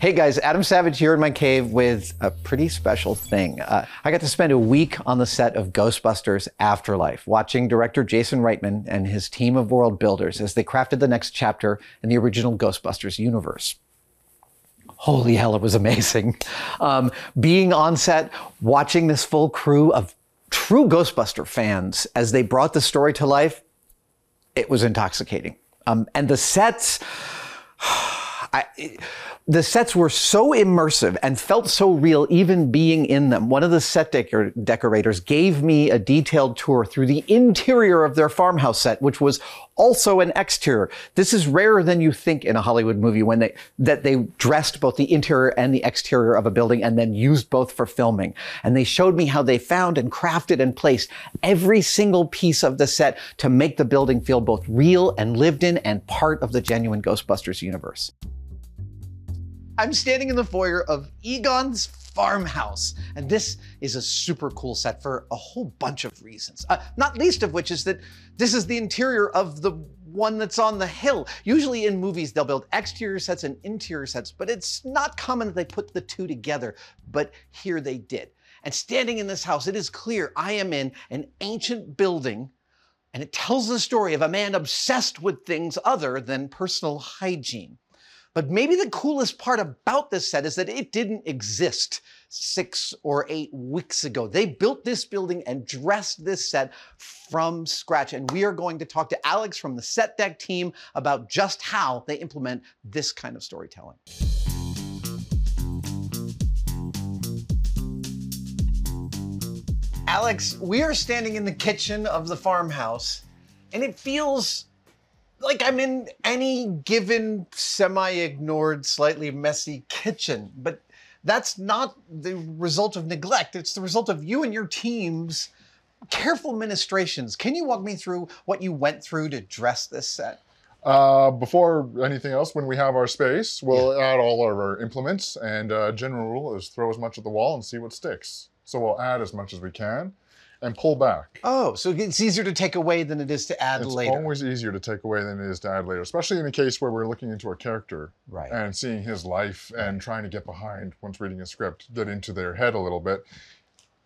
Hey guys, Adam Savage here in my cave with a pretty special thing. I got to spend a week on the set of Ghostbusters Afterlife, watching director Jason Reitman and his team of world builders as they crafted the next chapter in the original Ghostbusters universe. Holy hell, it was amazing. Being on set, watching this full crew of true Ghostbuster fans as they brought the story to life, it was intoxicating. And the sets... The sets were so immersive and felt so real even being in them. One of the set decorators gave me a detailed tour through the interior of their farmhouse set, which was also an exterior. This is rarer than you think in a Hollywood movie when they dressed both the interior and the exterior of a building and then used both for filming. And they showed me how they found and crafted and placed every single piece of the set to make the building feel both real and lived in and part of the genuine Ghostbusters universe. I'm standing in the foyer of Egon's Farmhouse, and this is a super cool set for a whole bunch of reasons. Not least of which is that this is the interior of the one that's on the hill. Usually in movies, they'll build exterior sets and interior sets, but it's not common that they put the two together, but here they did. And standing in this house, it is clear I am in an ancient building, and it tells the story of a man obsessed with things other than personal hygiene. But maybe the coolest part about this set is that it didn't exist 6 or 8 weeks ago. They built this building and dressed this set from scratch. And we are going to talk to Alex from the set deck team about just how they implement this kind of storytelling. Alex, we are standing in the kitchen of the farmhouse, and it feels like I'm in any given semi-ignored, slightly messy kitchen. But that's not the result of neglect. It's the result of you and your team's careful ministrations. Can you walk me through what you went through to dress this set? Before anything else, when we have our space, we'll add all of our implements. And general rule is throw as much at the wall and see what sticks. So we'll add as much as we can and pull back. Oh, so it's easier to take away than it is to add later. It's always easier to take away than it is to add later, especially in a case where we're looking into a character and seeing his life and trying to get behind, once reading a script, get into their head a little bit.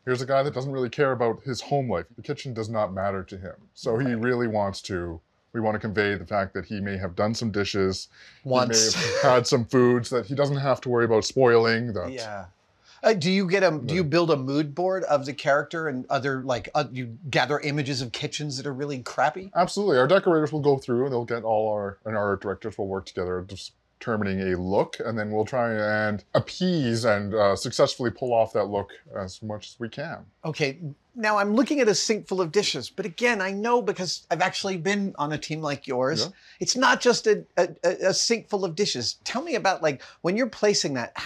Here's a guy that doesn't really care about his home life. The kitchen does not matter to him. So he really wants to, we want to convey the fact that he may have done some dishes, once. He may have had some foods that he doesn't have to worry about spoiling. Do you build a mood board of the character and other, you gather images of kitchens that are really crappy? Absolutely. Our decorators will go through and they'll get and our directors will work together determining a look, and then we'll try and appease and successfully pull off that look as much as we can. Okay, now I'm looking at a sink full of dishes, but again, I know because I've actually been on a team like yours, it's not just a sink full of dishes. Tell me about, when you're placing that,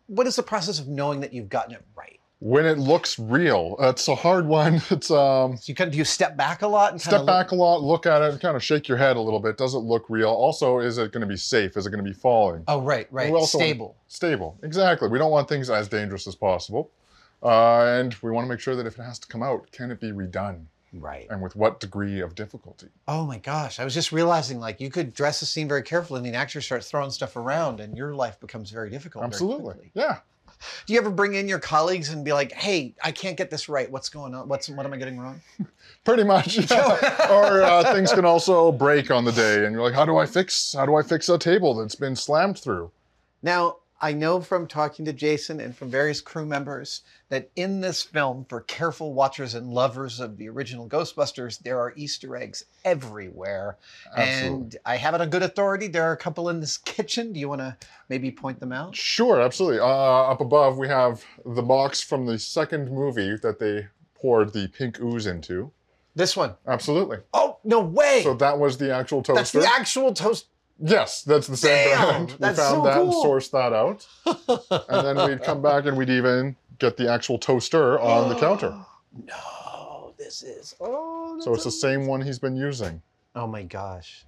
what is the process of knowing that you've gotten it right? When it looks real, it's a hard one. It's So do you step back a lot? And step back a lot, look at it, and kind of shake your head a little bit. Does it look real? Also, is it going to be safe? Is it going to be falling? Oh, right. Stable. Stable, exactly. We don't want things as dangerous as possible. And we want to make sure that if it has to come out, can it be redone? Right. And with what degree of difficulty? Oh my gosh, I was just realizing, you could dress a scene very carefully and the actor starts throwing stuff around and your life becomes very difficult. Absolutely, very quickly. Yeah. Do you ever bring in your colleagues and be like, hey, I can't get this right. What's going on? What am I getting wrong? Pretty much. Or things can also break on the day and you're like, how do I fix a table that's been slammed through? Now, I know from talking to Jason and from various crew members that in this film, for careful watchers and lovers of the original Ghostbusters, there are Easter eggs everywhere. Absolutely. And I have it on good authority. There are a couple in this kitchen. Do you want to maybe point them out? Sure, absolutely. Up above, we have the box from the second movie that they poured the pink ooze into. This one? Absolutely. Oh, no way! So that was the actual toaster. That's the actual toaster. Yes, that's the same brand. We That's found so that cool. and sourced that out. And then we'd come back and we'd even get the actual toaster on the counter. No, this is... So it's the same one he's been using. Oh my gosh.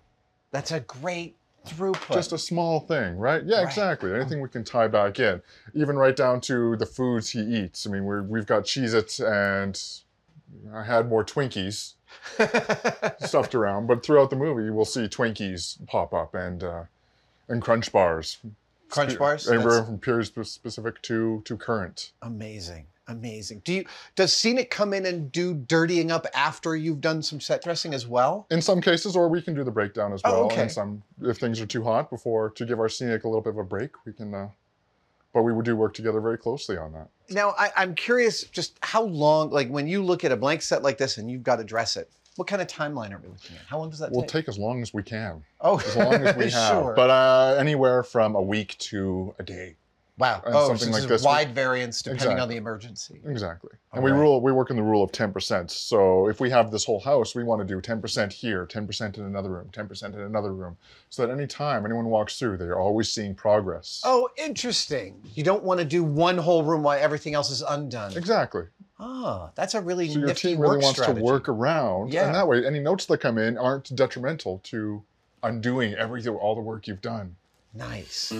That's a great throughput. Just a small thing, right? Yeah, exactly. Anything we can tie back in. Even right down to the foods he eats. I mean, we've got Cheez-Its and I had more Twinkies stuffed around, but throughout the movie, we'll see Twinkies pop up and Crunch bars. Crunch bars? Anywhere from period specific to current. Amazing. Amazing. Does Scenic come in and do dirtying up after you've done some set dressing as well? In some cases, or we can do the breakdown as well. Oh, okay. And if things are too hot to give our Scenic a little bit of a break, we can, but we do work together very closely on that. Now, I'm curious just how long, like when you look at a blank set like this and you've got to dress it, what kind of timeline are we looking at? How long does that take? We'll take as long as we can. Oh, as long as we have. Sure. But anywhere from a week to a day. Wow. And something like this. Wide variance depending on the emergency. Exactly. And we work in the rule of 10%. So if we have this whole house, we want to do 10% here, 10% in another room, 10% in another room. So that any time anyone walks through, they're always seeing progress. Oh, interesting. You don't want to do one whole room while everything else is undone. Exactly. Oh, that's a really nifty work strategy. So your team really wants to work around. Yeah. And that way, any notes that come in aren't detrimental to undoing all the work you've done. Nice.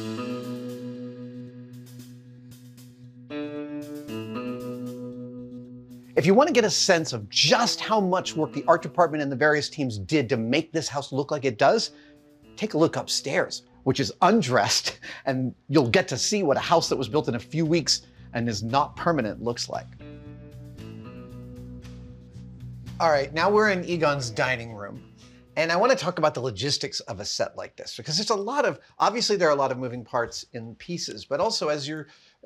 If you want to get a sense of just how much work the art department and the various teams did to make this house look like it does, take a look upstairs, which is undressed, and you'll get to see what a house that was built in a few weeks and is not permanent looks like. All right, now we're in Egon's dining room. And I want to talk about the logistics of a set like this, because there's obviously there are a lot of moving parts in pieces, but also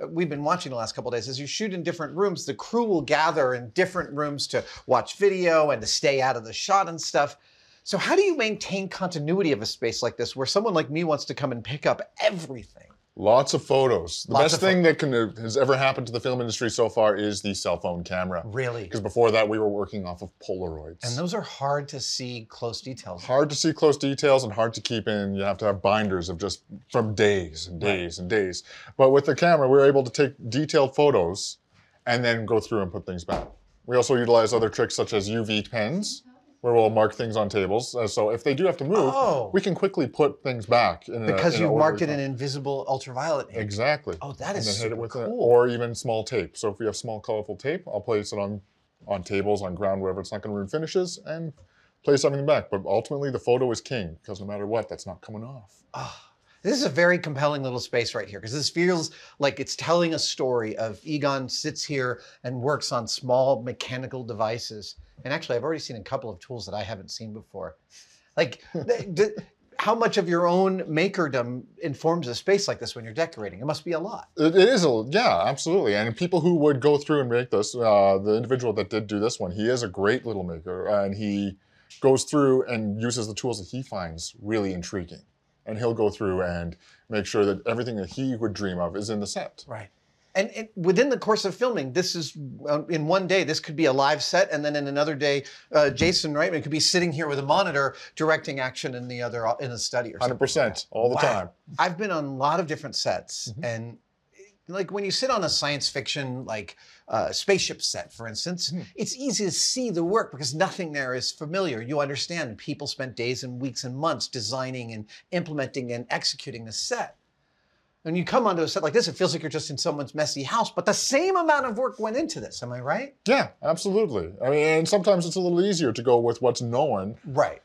we've been watching the last couple of days, as you shoot in different rooms, the crew will gather in different rooms to watch video and to stay out of the shot and stuff. So how do you maintain continuity of a space like this where someone like me wants to come and pick up everything? Lots of photos. The best thing that has ever happened to the film industry so far is the cell phone camera. Really? Because before that, we were working off of Polaroids. And those are hard to see close details. Hard to see close details and hard to keep in. You have to have binders of just from days and days and days. But with the camera, we were able to take detailed photos and then go through and put things back. We also utilize other tricks such as UV pens, where we'll mark things on tables. So if they do have to move, we can quickly put things back. Because you've marked it in invisible ultraviolet ink. Exactly. Oh, that is super cool. Or even small tape. So if we have small colorful tape, I'll place it on tables, on ground, wherever it's not going to ruin finishes, and place everything back. But ultimately, the photo is king, because no matter what, that's not coming off. Oh, this is a very compelling little space right here, because this feels like it's telling a story of Egon sits here and works on small mechanical devices. And actually, I've already seen a couple of tools that I haven't seen before. Like, how much of your own makerdom informs a space like this when you're decorating? It must be a lot. It is, yeah, absolutely. And people who would go through and make this, the individual that did do this one, he is a great little maker. And he goes through and uses the tools that he finds really intriguing. And he'll go through and make sure that everything that he would dream of is in the set. Right. And within the course of filming, this is, in one day, this could be a live set, and then in another day, Jason Reitman could be sitting here with a monitor directing action in the study or something. 100%, all the time. I've been on a lot of different sets, and like when you sit on a science fiction, like spaceship set, for instance, it's easy to see the work because nothing there is familiar. You understand people spent days and weeks and months designing and implementing and executing the set. When you come onto a set like this, it feels like you're just in someone's messy house, but the same amount of work went into this, am I right? Yeah, absolutely. I mean, and sometimes it's a little easier to go with what's known. Right.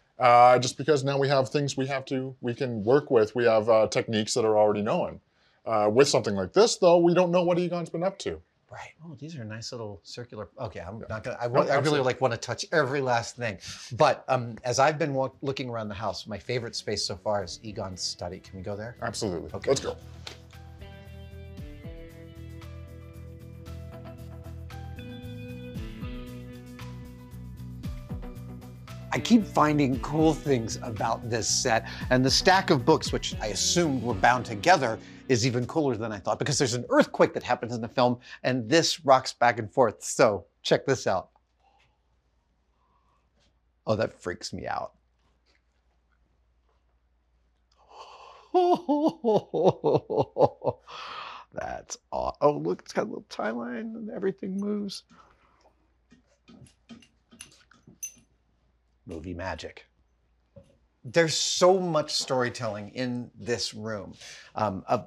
Just because now we have things we can work with. We have techniques that are already known. With something like this, though, we don't know what Egon's been up to. Right. Oh, these are nice little circular. Okay, I'm not gonna. I really want to touch every last thing. But as I've been looking around the house, my favorite space so far is Egon's study. Can we go there? Absolutely. Okay. Let's go. I keep finding cool things about this set, and the stack of books, which I assumed were bound together, is even cooler than I thought, because there's an earthquake that happens in the film, and this rocks back and forth. So check this out. Oh, that freaks me out. That's awesome. Oh, look, it's got a little tie line and everything moves. Movie magic. There's so much storytelling in this room.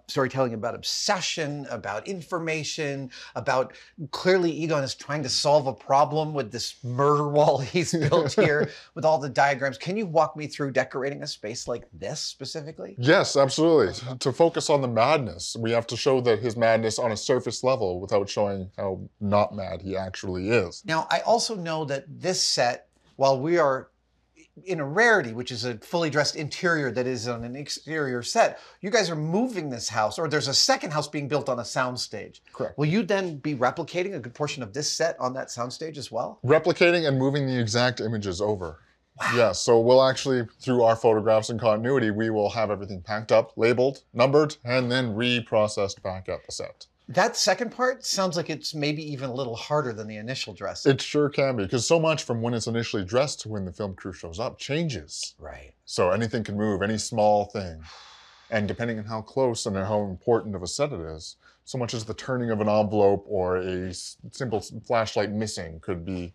Storytelling about obsession, about information, about clearly Egon is trying to solve a problem with this murder wall he's built here with all the diagrams. Can you walk me through decorating a space like this specifically? Yes, absolutely. To focus on the madness, we have to show that his madness on a surface level without showing how not mad he actually is. Now, I also know that this set, while we are in a rarity, which is a fully dressed interior that is on an exterior set, you guys are moving this house, or there's a second house being built on a soundstage. Correct. Will you then be replicating a good portion of this set on that soundstage as well? Replicating and moving the exact images over. Wow. Yeah, so we'll actually, through our photographs and continuity, we will have everything packed up, labeled, numbered, and then reprocessed back at the set. That second part sounds like it's maybe even a little harder than the initial dress. It sure can be, because so much from when it's initially dressed to when the film crew shows up changes. Right. So anything can move, any small thing. And depending on how close and how important of a set it is, so much as the turning of an envelope or a simple flashlight missing could be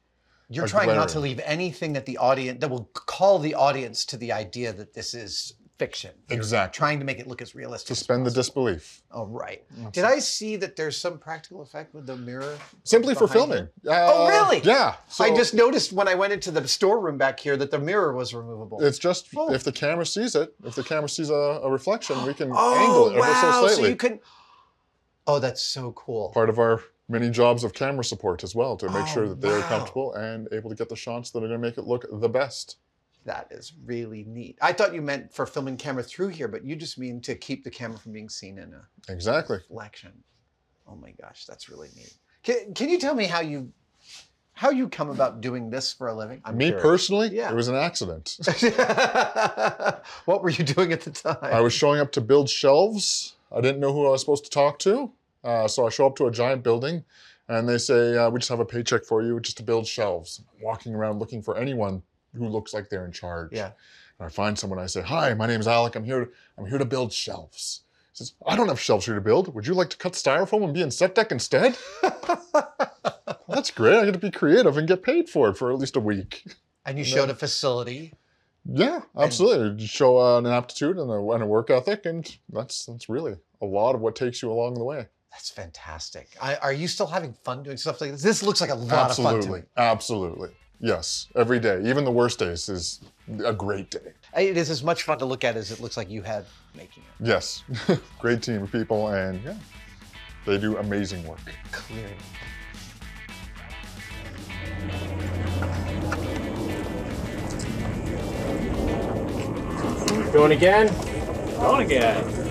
You're trying not to leave anything that will call the audience to the idea that this is fiction. Exactly. Trying to make it look as realistic Suspend the disbelief. Oh, right. Did I see that there's some practical effect with the mirror? Simply for filming. Oh, really? Yeah. So I just noticed when I went into the storeroom back here that the mirror was removable. It's just, if the camera sees it, if the camera sees a reflection, we can angle it ever so slightly. So you can... Oh, that's so cool. Part of our many jobs of camera support as well, to make sure that they're comfortable and able to get the shots that are going to make it look the best. That is really neat. I thought you meant for filming camera through here, but you just mean to keep the camera from being seen in a reflection. Oh my gosh, that's really neat. Can you tell me how you come about doing this for a living? Personally, it was an accident. What were you doing at the time? I was showing up to build shelves. I didn't know who I was supposed to talk to. So I show up to a giant building and they say, we just have a paycheck for you just to build shelves. I'm walking around looking for anyone who looks like they're in charge. Yeah. And I find someone, I say, hi, my name's Alec. I'm here to build shelves. He says, I don't have shelves here to build. Would you like to cut styrofoam and be in set deck instead? Well, that's great. I get to be creative and get paid for it for at least a week. And you showed a facility. Yeah, absolutely. You show an aptitude and a work ethic, and that's really a lot of what takes you along the way. That's fantastic. Are you still having fun doing stuff like this? This looks like a lot of fun to me. Absolutely. Yes, every day. Even the worst days is a great day. It is as much fun to look at as it looks like you had making it. Yes. Great team of people, and yeah, they do amazing work. Clearly. Going again? Going again.